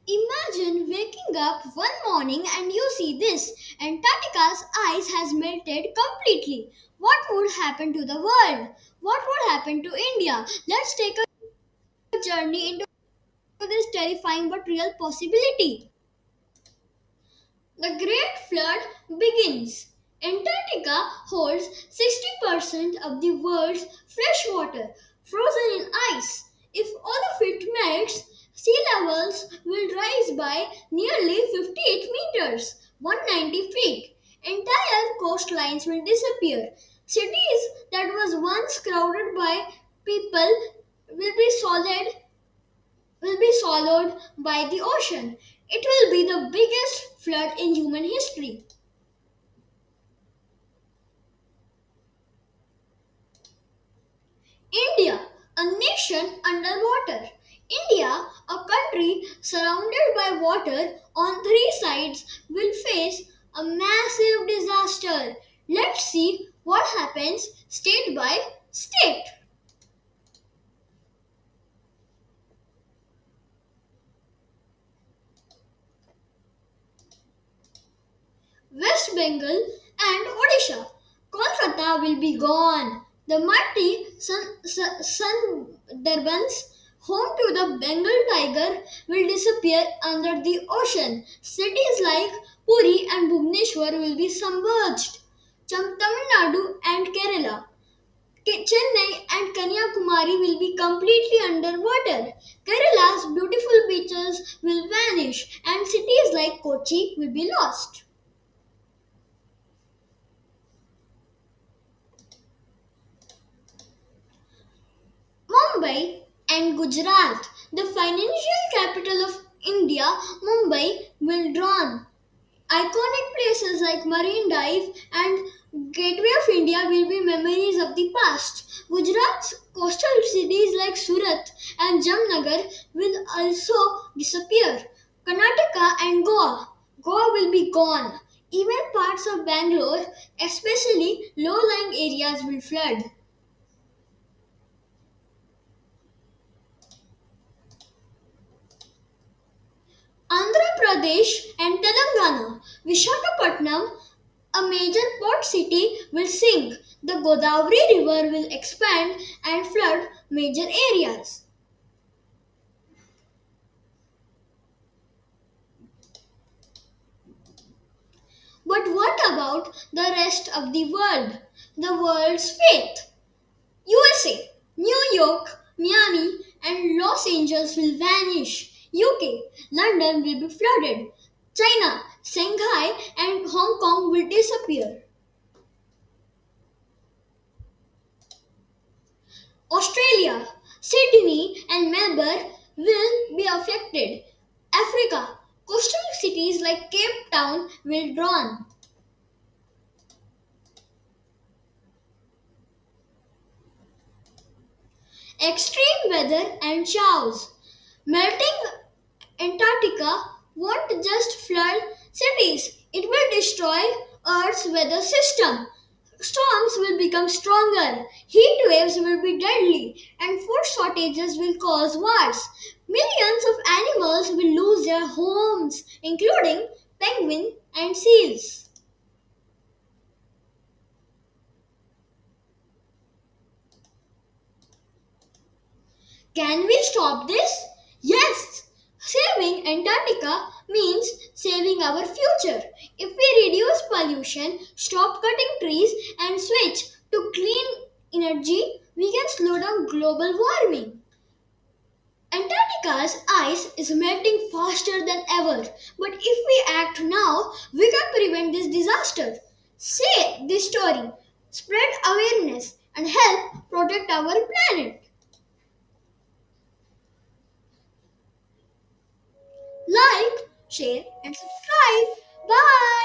Imagine waking up one morning and you see this. Antarctica's ice has melted completely. What would happen to the world? What would happen to India? Let's take a journey into this terrifying but real possibility. The Great Flood begins. Antarctica holds 60% of the world's fresh water, frozen in ice. If all of it melts, sea levels will rise by nearly 58 meters, 190 feet. Entire coastlines will disappear. Cities that was once crowded by people will be swallowed by the ocean. It will be the biggest flood in human history. India, a nation underwater. India, a country surrounded by water on three sides, will face a massive disaster. Let's see what happens state by state. West Bengal and Odisha. Kolkata will be gone. The mighty Sundarbans, home to the Bengal tiger, will disappear under the ocean. Cities like Puri and Bhubaneswar will be submerged. Tamil Nadu and Kerala, Chennai and Kanyakumari will be completely underwater. Kerala's beautiful beaches will vanish and cities like Kochi will be lost. Mumbai and Gujarat, the financial capital of India, Mumbai will drown. Iconic places like Marine Drive and Gateway of India will be memories of the past. Gujarat's coastal cities like Surat and Jamnagar will also disappear. Karnataka and Goa. Goa will be gone. Even parts of Bangalore, especially low-lying areas, will flood. Andhra Pradesh and Telangana. Vishakhapatnam, a major port city, will sink. The Godavari River will expand and flood major areas. But what about the rest of the world? The world's faith. USA, New York, Miami, and Los Angeles will vanish. UK, London will be flooded. China, Shanghai, and Hong Kong will disappear. Australia, Sydney, and Melbourne will be affected. Africa, coastal cities like Cape Town will drown. Extreme weather and showers. Melting Antarctica won't just flood cities, it will destroy Earth's weather system. Storms will become stronger, heat waves will be deadly, and food shortages will cause wars. Millions of animals will lose their homes, including penguins and seals. Can we stop this? Yes! Saving Antarctica means saving our future. If we reduce pollution, stop cutting trees, and switch to clean energy, we can slow down global warming. Antarctica's ice is melting faster than ever, but if we act now, we can prevent this disaster. Say this story, spread awareness, and help protect our planet. Like, share, and subscribe. Bye.